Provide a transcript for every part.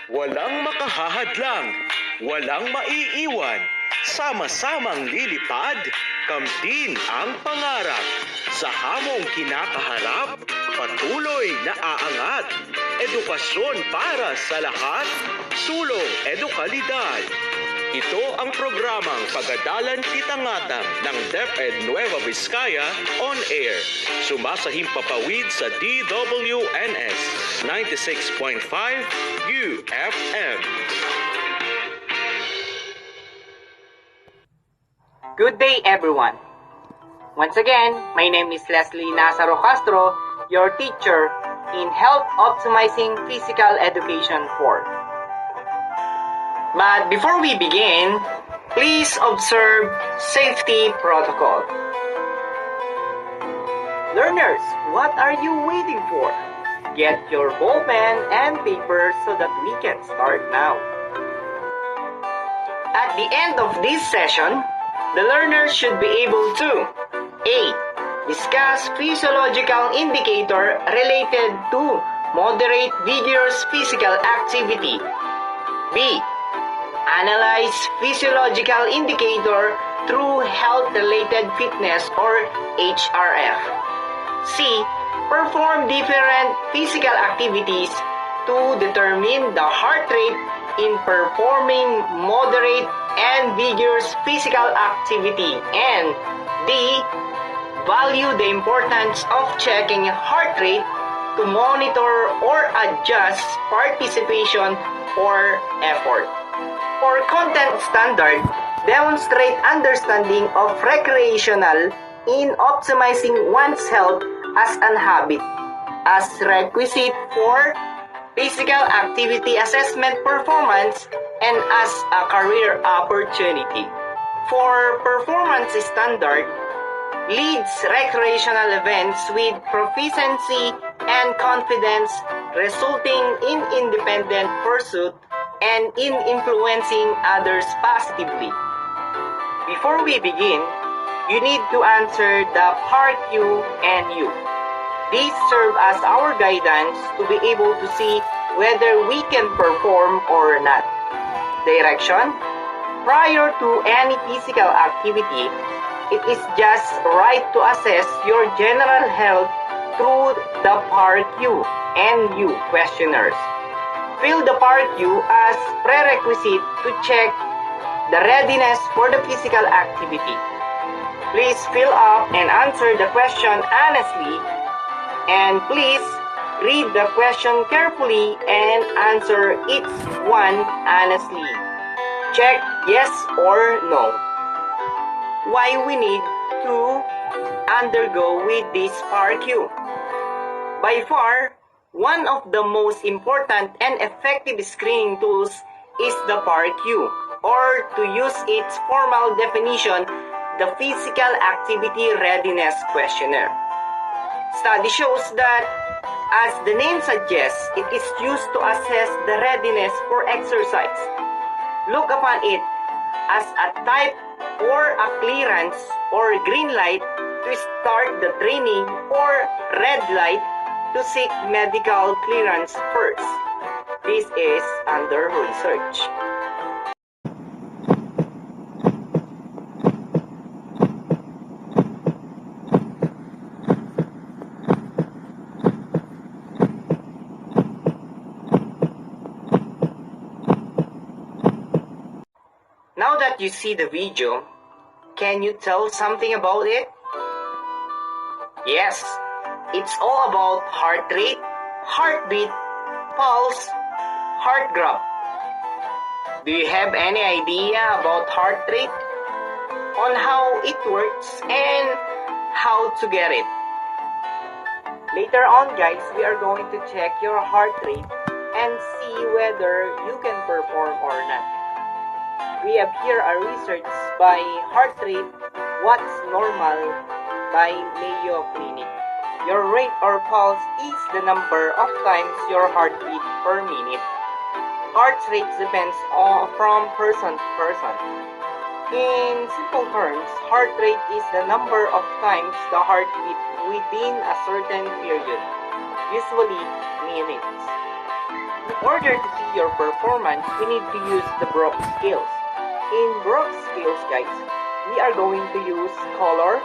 Walang makahahadlang, walang maiiwan, sama-samang lilipad, kamtin ang pangarap. Sa hamong kinakaharap, patuloy na aangat. Edukasyon para sa lahat, sulong edukalidad. Ito ang programang Pag-adalan Titangatang ng DepEd Nueva Vizcaya on air. Sumasahimpapawid sa DWNS 96.5 UFM. Good day, everyone. Once again, my name is Leslie Nazaro Castro, your teacher in Health Optimizing Physical Education 4. But before we begin, please observe safety protocol. Learners, what are you waiting for? Get your ball pen and paper so that we can start now. At the end of this session, the learners should be able to A. Discuss physiological indicator related to moderate vigorous physical activity. B. Analyze physiological indicator through health-related fitness or HRF. C. Perform different physical activities to determine the heart rate in performing moderate and vigorous physical activity. And D. Value the importance of checking heart rate to monitor or adjust participation or effort. For content standard, demonstrate understanding of recreational in optimizing one's health as an habit, as requisite for physical activity assessment performance and as a career opportunity. For performance standard, leads recreational events with proficiency and confidence resulting in independent pursuit and in influencing others positively. Before we begin, you need to answer the part Q and U. These serve as our guidance to be able to see whether we can perform or not. Direction: prior to any physical activity, it is just right to assess your general health through the part Q and U questionnaires. Fill the part Q as prerequisite to check the readiness for the physical activity. Please fill up and answer the question honestly, and please read the question carefully and answer each one honestly. Check yes or no. Why we need to undergo with this part Q? By far, one of the most important and effective screening tools is the part Q, or to use its formal definition, the Physical Activity Readiness Questionnaire. Study shows that, as the name suggests, it is used to assess the readiness for exercise. Look upon it as a type or a clearance or green light to start the training or red light to seek medical clearance first. This is under research. Now that you see the video, can you tell something about it? Yes, it's all about heart rate, heartbeat, pulse, heart graph. Do you have any idea about heart rate? On how it works and how to get it? Later on, guys, we are going to check your heart rate and see whether you can perform or not. We have here a research by Heart Rate, What's Normal by Mayo Clinic. Your rate or pulse is the number of times your heartbeat per minute. Heart rate depends from person to person. In simple terms, heart rate is the number of times the heartbeat within a certain period, usually minutes. In order to see your performance, we need to use the Brooks scales. In Brooks scales, guys, we are going to use color,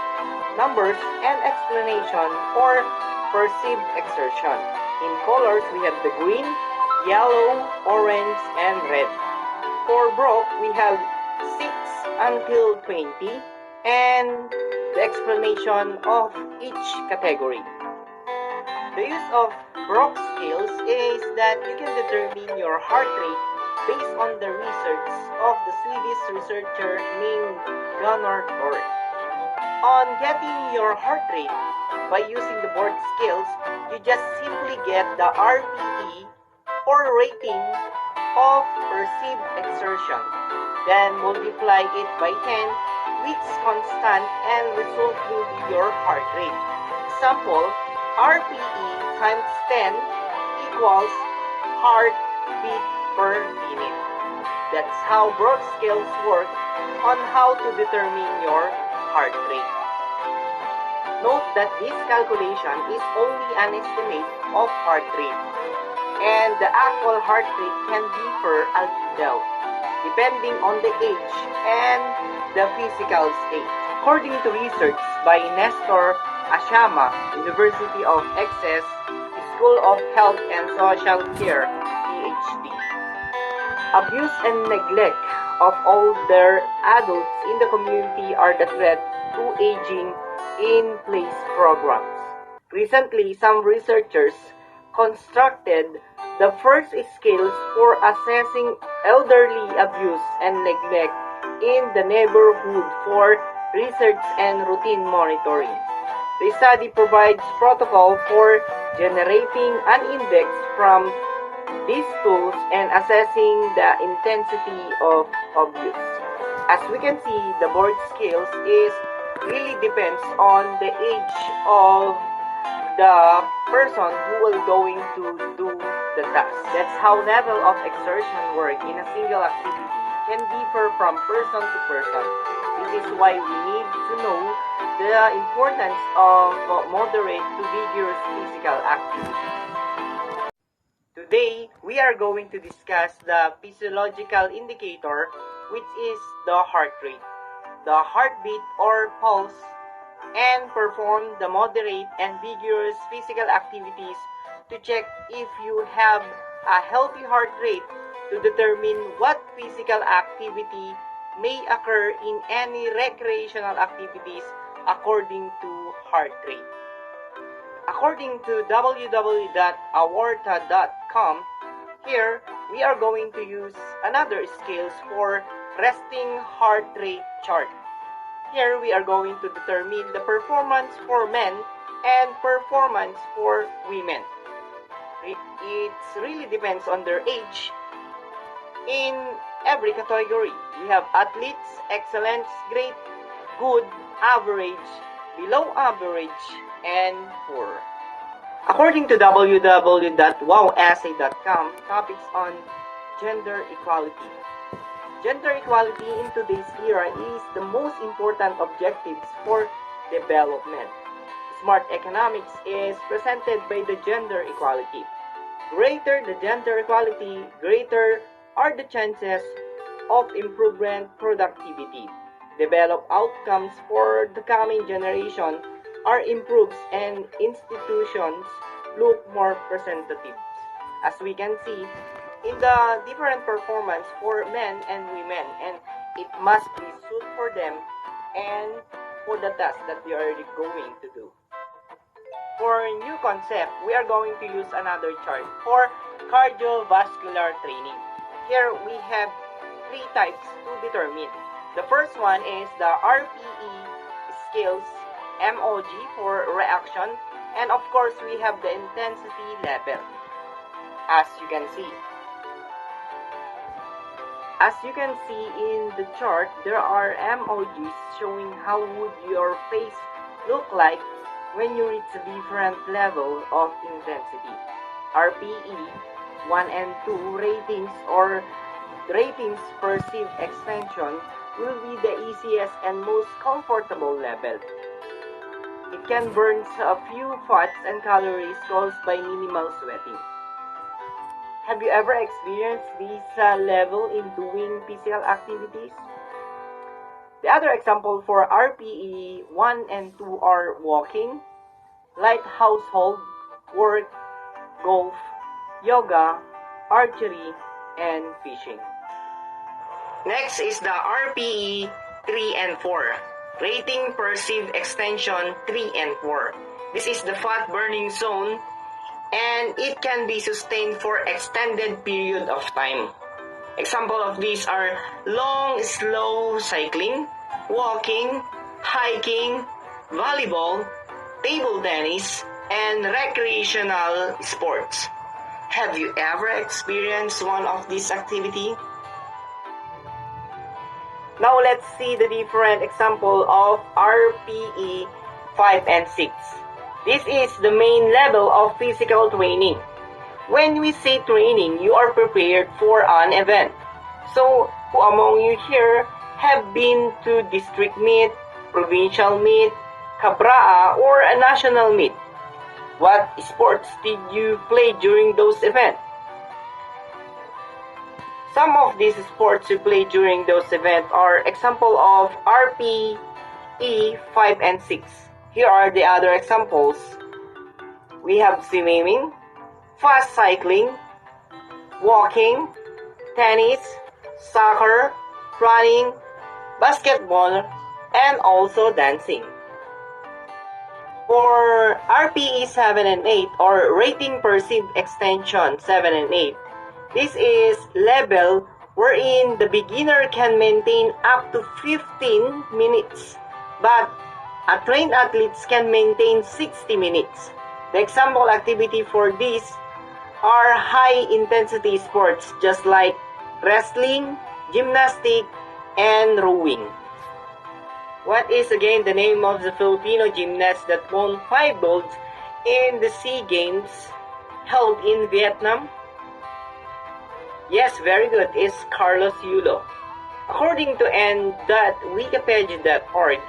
numbers, and explanation for perceived exertion. In colors, we have the green, yellow, orange, and red. For Brooks, we have 6 until 20, and the explanation of each category. The use of Brooks scales is that you can determine your heart rate based on the research of the Swedish researcher named Gunnar Orr. On getting your heart rate by using the board scales, you just simply get the RPE or rating of perceived exertion. Then multiply it by 10, which is constant, and result will be your heart rate. Example, RPE times 10 equals heart beat per minute. That's how Brooks scales work on how to determine your heart rate. Note that this calculation is only an estimate of heart rate, and the actual heart rate can differ a little depending on the age and the physical state. According to research by Nestor Ashama, University of Essex, School of Health and Social Care, PhD. Abuse and neglect of older adults in the community are the threat to aging in place programs. Recently, some researchers constructed the first scales for assessing elderly abuse and neglect in the neighborhood for research and routine monitoring. The study provides protocol for generating an index from these tools and assessing the intensity of abuse. As we can see, the board scales really depends on the age of the person who will going to do the task. That's how level of exertion work in a single activity can differ from person to person. This is why we need to know the importance of moderate to vigorous physical activity. Today, we are going to discuss the physiological indicator, which is the heart rate, the heartbeat or pulse, and perform the moderate and vigorous physical activities to check if you have a healthy heart rate to determine what physical activity may occur in any recreational activities according to heart rate. According to www.awarta.com, here we are going to use another scales for resting heart rate chart. Here we are going to determine the performance for men and performance for women. It really depends on their age. In every category, we have athletes, excellence, great, good, average, below average, and poor. According to www.wowessay.com, topics on gender equality. Gender equality in today's era is the most important objectives for development. Smart economics is presented by the gender equality. Greater the gender equality, greater are the chances of improvement productivity. Develop outcomes for the coming generation are improved and institutions look more representative. As we can see, in the different performance for men and women, and it must be suited for them and for the task that we are going to do. For a new concept, we are going to use another chart for cardiovascular training. Here we have 3 types to determine. The first one is the RPE scales, MOG for reaction, and of course we have the intensity level. As you can see in the chart, there are MOGs showing how would your face look like when you reach a different level of intensity. RPE 1 and 2 ratings or ratings perceived extension will be the easiest and most comfortable level. It can burn a few fats and calories caused by minimal sweating. For the intensity level, RPE 1 and 2 ratings or ratings perceived extension will be the easiest and most comfortable level. It can burn a few fats and calories caused by minimal sweating. For the intensity level, RPE 1 and 2 ratings or ratings perceived extension will be the easiest and most comfortable level. It can burn a few fats and calories caused by minimal sweating. Have you ever experienced this level in doing physical activities? The other example for RPE 1 and 2 are walking, light household, work, golf, yoga, archery, and fishing. Next is the RPE 3 and 4. Rating Perceived Extension 3 and 4. This is the fat burning zone and it can be sustained for extended period of time. Example of these are long, slow cycling, walking, hiking, volleyball, table tennis, and recreational sports. Have you ever experienced one of these activities? Now let's see the different example of RPE 5 and 6. This is the main level of physical training. When we say training, you are prepared for an event. So, who among you here have been to district meet, provincial meet, kabraa, or a national meet? What sports did you play during those events? Some of these sports you play during those events are example of RPE 5 and 6. Here are the other examples. We have swimming, fast cycling, walking, tennis, soccer, running, basketball, and also dancing. For RPE 7 and 8 or Rating Perceived Extension 7 and 8, this is level wherein the beginner can maintain up to 15 minutes, but a trained athletes can maintain 60 minutes. The example activity for this are high-intensity sports just like wrestling, gymnastics, and rowing. What is again the name of the Filipino gymnast that won 5 golds in the SEA Games held in Vietnam? Yes, very good, it's Carlos Yulo. According to Wikipedia.org,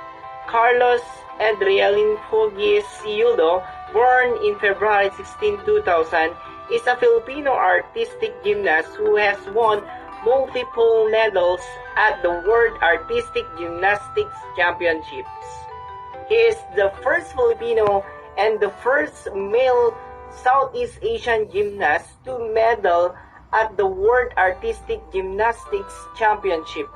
Carlos Adrielin Fogis Yulo, born in February 16, 2000, is a Filipino artistic gymnast who has won multiple medals at the World Artistic Gymnastics Championships. He is the first Filipino and the first male Southeast Asian gymnast to medal at the World Artistic Gymnastics Championship,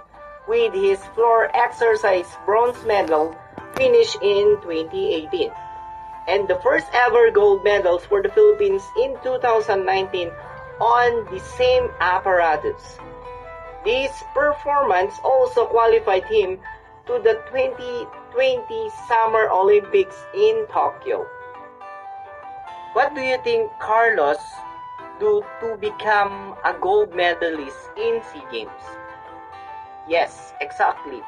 with his floor exercise bronze medal finished in 2018. And the first ever gold medals for the Philippines in 2019 on the same apparatus. This performance also qualified him to the 2020 Summer Olympics in Tokyo. What do you think Carlos do to become a gold medalist in SEA Games? Yes, exactly.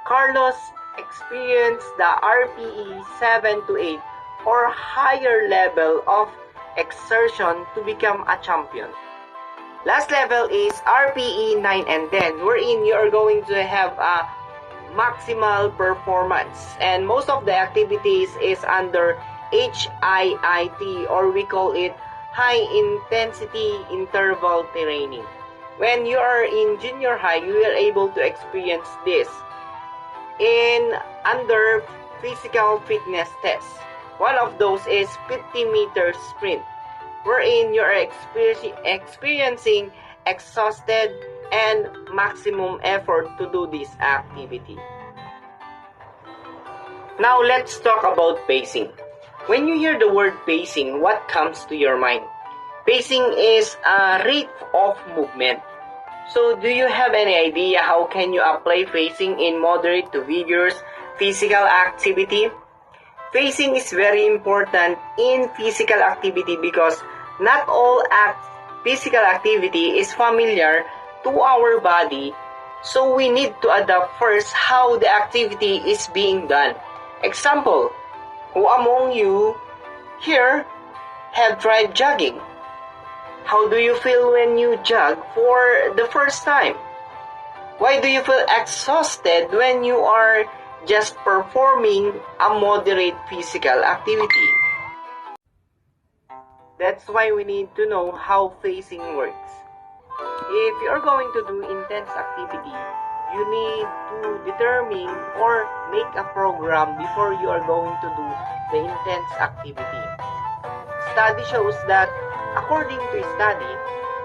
Carlos experienced the RPE 7 to 8 or higher level of exertion to become a champion. Last level is RPE 9 and 10, wherein you are going to have a maximal performance. And most of the activities is under HIIT, or we call it High Intensity Interval Training. When you are in junior high, you are able to experience this in under physical fitness tests. One of those is 50-meter sprint, wherein you are experiencing exhausted and maximum effort to do this activity. Now let's talk about pacing. When you hear the word pacing, what comes to your mind? Pacing is a rate of movement. So do you have any idea how can you apply pacing in moderate to vigorous physical activity? Pacing is very important in physical activity because not all physical activity is familiar to our body, so we need to adapt first how the activity is being done. Example, who among you here have tried jogging? How do you feel when you jog for the first time? Why do you feel exhausted when you are just performing a moderate physical activity? That's why we need to know how phasing works. If you're going to do intense activity, you need to determine or make a program before you are going to do the intense activity. Study shows that, according to a study,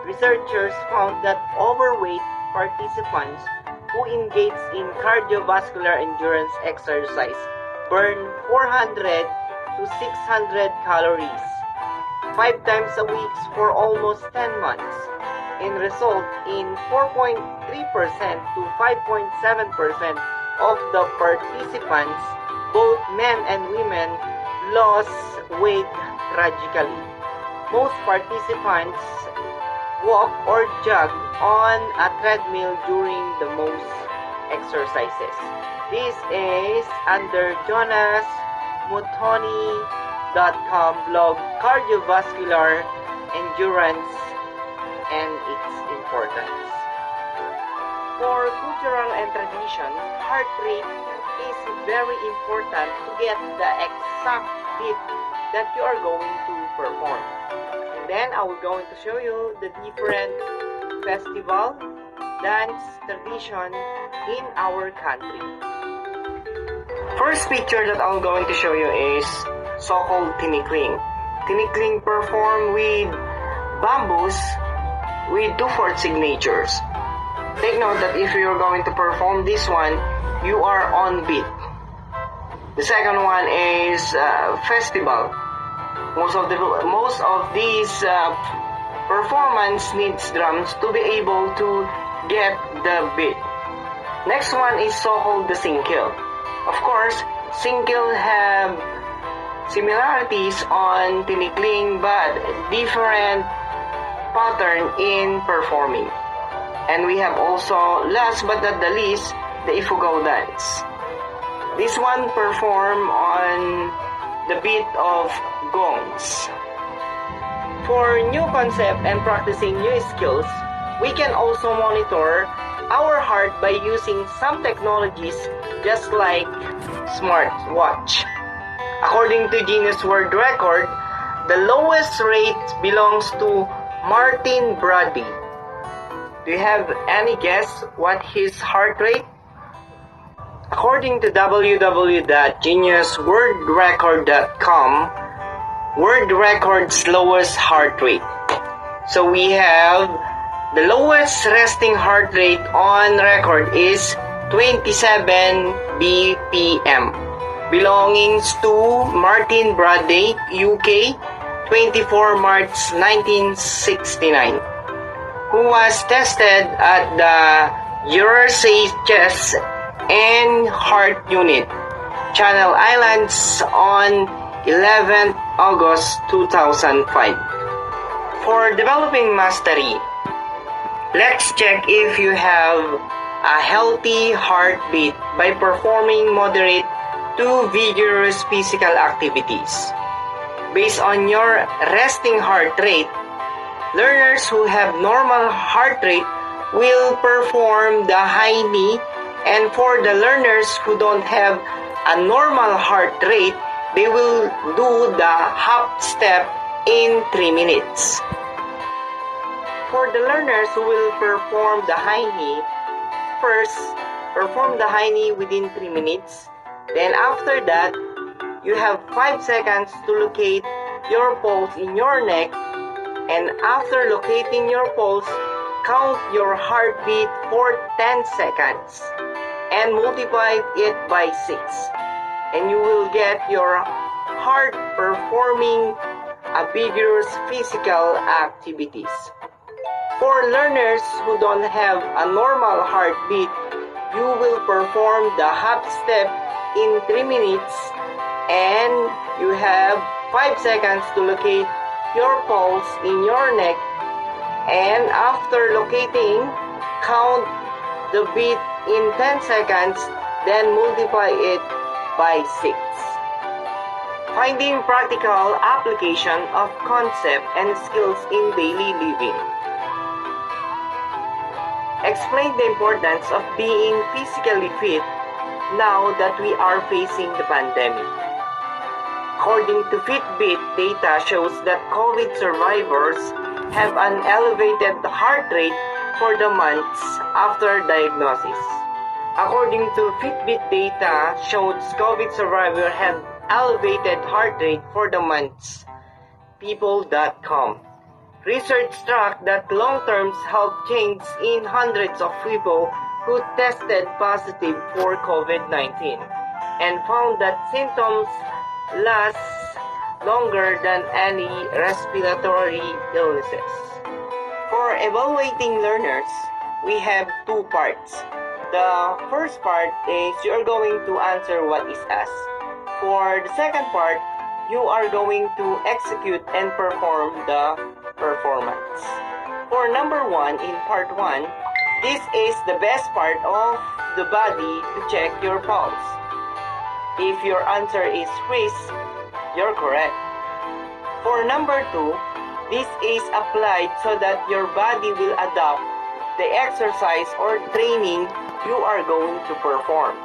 researchers found that overweight participants who engage in cardiovascular endurance exercise burn 400 to 600 calories 5 times a week for almost 10 months, and result in 4.3% to 5.7% of the participants, both men and women, lost weight tragically. Most participants walk or jog on a treadmill during the most exercises. This is under jonasmutoni.com blog, Cardiovascular Endurance and its Importance. For cultural and tradition, heart rate is very important to get the exact beat that you are going to perform. And then I will going to show you the different festival, dance, tradition in our country. First picture that I'm going to show you is so-called tinikling. Tinikling performed with bamboos with 2/4 signatures. Take note that if you're going to perform this one, you are on beat. The second one is festival. Most of these performance needs drums to be able to get the beat. Next one is so-called the Sinkhole. Of course, Sinkhole have similarities on tinikling but different pattern in performing. And we have also, last but not the least, the Ifugaw dance. This one perform on the beat of gongs. For new concept and practicing new skills, we can also monitor our heart by using some technologies just like smartwatch. According to Guinness World Record, the lowest rate belongs to Martin Brady. Do you have any guess what his heart rate? According to www.guinnessworldrecord.com, world record's lowest heart rate. So we have the lowest resting heart rate on record is 27 BPM, belongings to Martin Brady, UK, 24 March 1969, who was tested at the Jersey Chest and Heart Unit, Channel Islands on 11th August 2005. For developing mastery, let's check if you have a healthy heartbeat by performing moderate to vigorous physical activities. Based on your resting heart rate, learners who have normal heart rate will perform the high knee, and for the learners who don't have a normal heart rate, they will do the hop step in 3 minutes. For the learners who will perform the high knee, first, perform the high knee within 3 minutes. Then after that, you have 5 seconds to locate your pulse in your neck, and after locating your pulse, count your heartbeat for 10 seconds and multiply it by 6, and you will get your heart performing a vigorous physical activities. For learners who don't have a normal heartbeat, you will perform the hop step in 3 minutes, and you have 5 seconds to locate your pulse in your neck, and after locating, count the beat in 10 seconds, then multiply it by 6. Finding practical application of concept and skills in daily living. Explain the importance of being physically fit now that we are facing the pandemic. According to Fitbit, data shows that COVID survivors have an elevated heart rate for the months after diagnosis. According to Fitbit data shows COVID survivors have elevated heart rate for the months. People.com. Research struck that long-term health changes in hundreds of people who tested positive for COVID-19 and found that symptoms last longer than any respiratory illnesses. For evaluating learners, we have two parts. The first part is you are going to answer what is asked. For the second part, you are going to execute and perform the performance. For number 1 in part 1, this is the best part of the body to check your pulse. If your answer is freeze, you're correct. For number 2, this is applied so that your body will adopt the exercise or training you are going to perform.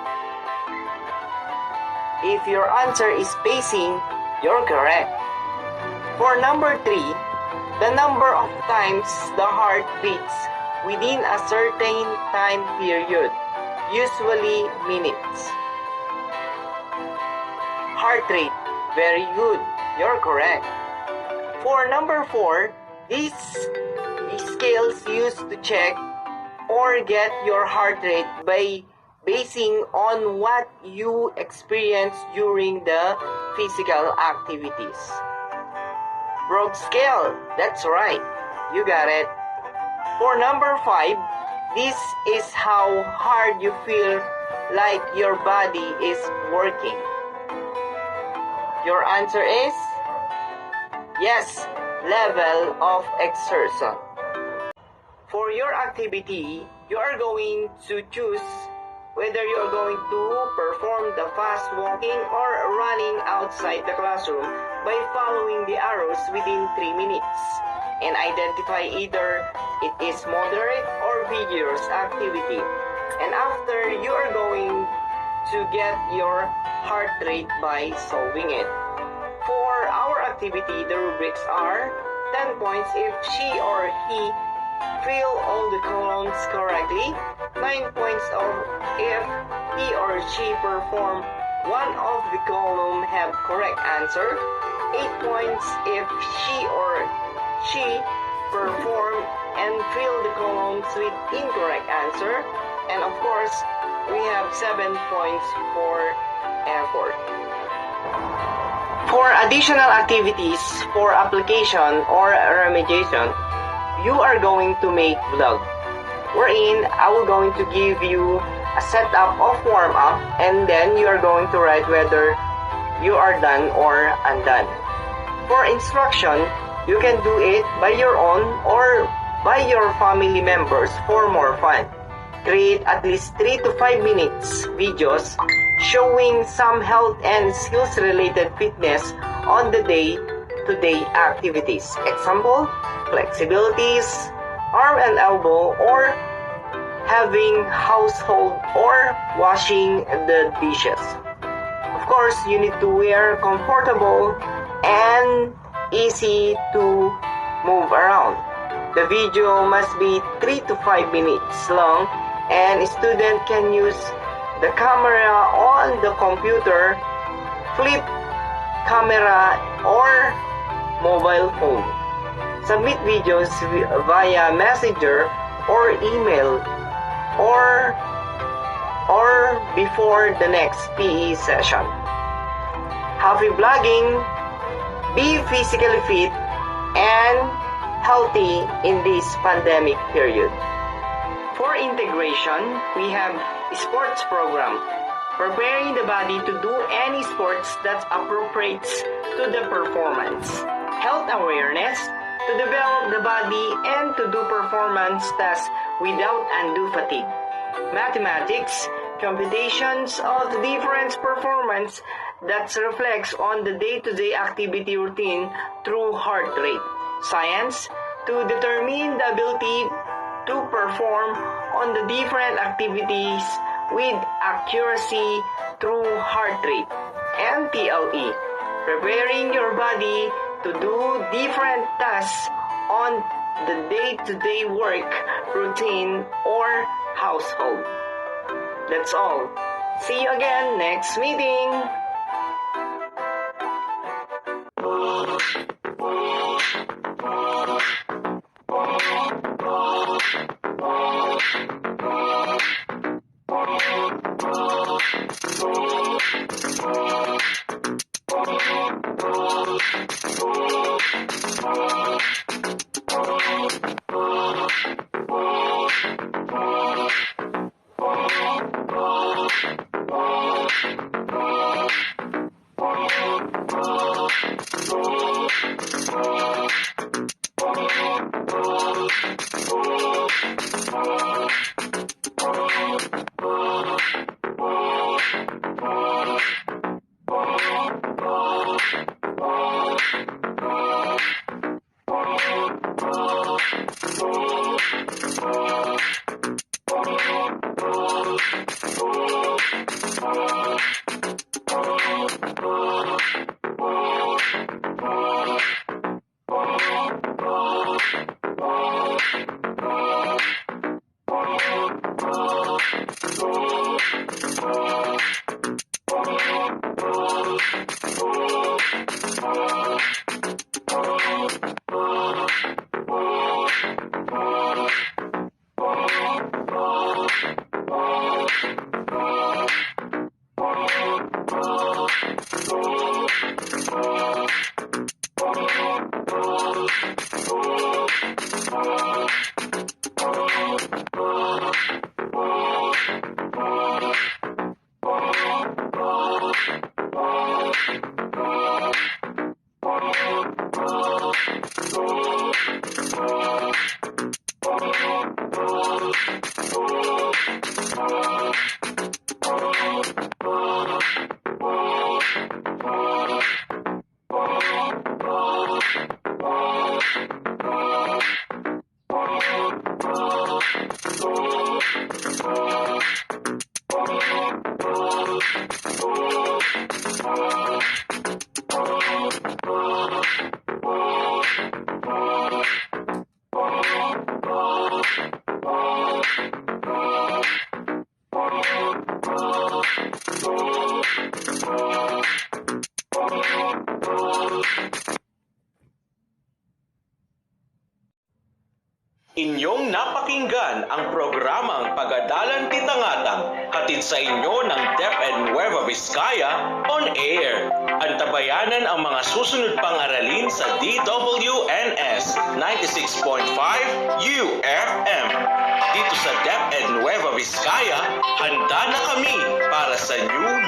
If your answer is pacing, you're correct. For number 3, the number of times the heart beats within a certain time period, usually minutes. Heart rate, very good, you're correct. For number 4, these scales used to check or get your heart rate by basing on what you experience during the physical activities. Broad scale, that's right, you got it. For number 5, this is how hard you feel like your body is working. Your answer is yes, level of exertion. For your activity, you are going to choose whether you are going to perform the fast walking or running outside the classroom by following the arrows within 3 minutes and identify either it is moderate or vigorous activity. And after, you are going to get your heart rate by solving it. For our activity, the rubrics are 10 points if she or he fill all the columns correctly, 9 points if he or she perform one of the column have correct answer, 8 points if she perform and fill the columns with incorrect answer, and of course, we have 7 points for effort. For additional activities for application or remediation, you are going to make vlog, wherein I will going to give you a setup of warm-up, and then you are going to write whether you are done or undone. For instruction, you can do it by your own or by your family members for more fun. Create at least 3 to 5 minutes videos showing some health and skills related fitness on the day-to-day activities. Example, flexibilities, arm and elbow, or having household or washing the dishes. Of course, you need to wear comfortable and easy to move around. The video must be 3 to 5 minutes long, and a student can use the camera on the computer, flip camera, or mobile phone. Submit videos via messenger or email or before the next PE session. Happy vlogging! Be physically fit and healthy in this pandemic period. For integration, we have sports program, preparing the body to do any sports that appropriates to the performance. Health awareness, to develop the body and to do performance tasks without undue fatigue. Mathematics, computations of the different performance that reflects on the day-to-day activity routine through heart rate. Science, to determine the ability to perform on the different activities with accuracy through heart rate. And TLE, preparing your body to do different tasks on the day-to-day work, routine, or household. That's all. See you again next meeting! Inyong napakinggan ang programang Pagadalan Titangatang hatid sa inyo ng DepEd Nueva Vizcaya on air. Antabayanan ang mga susunod pang aralin sa DWNS 96.5 UFM. Dito sa DepEd Nueva Vizcaya, handa na kami para sa New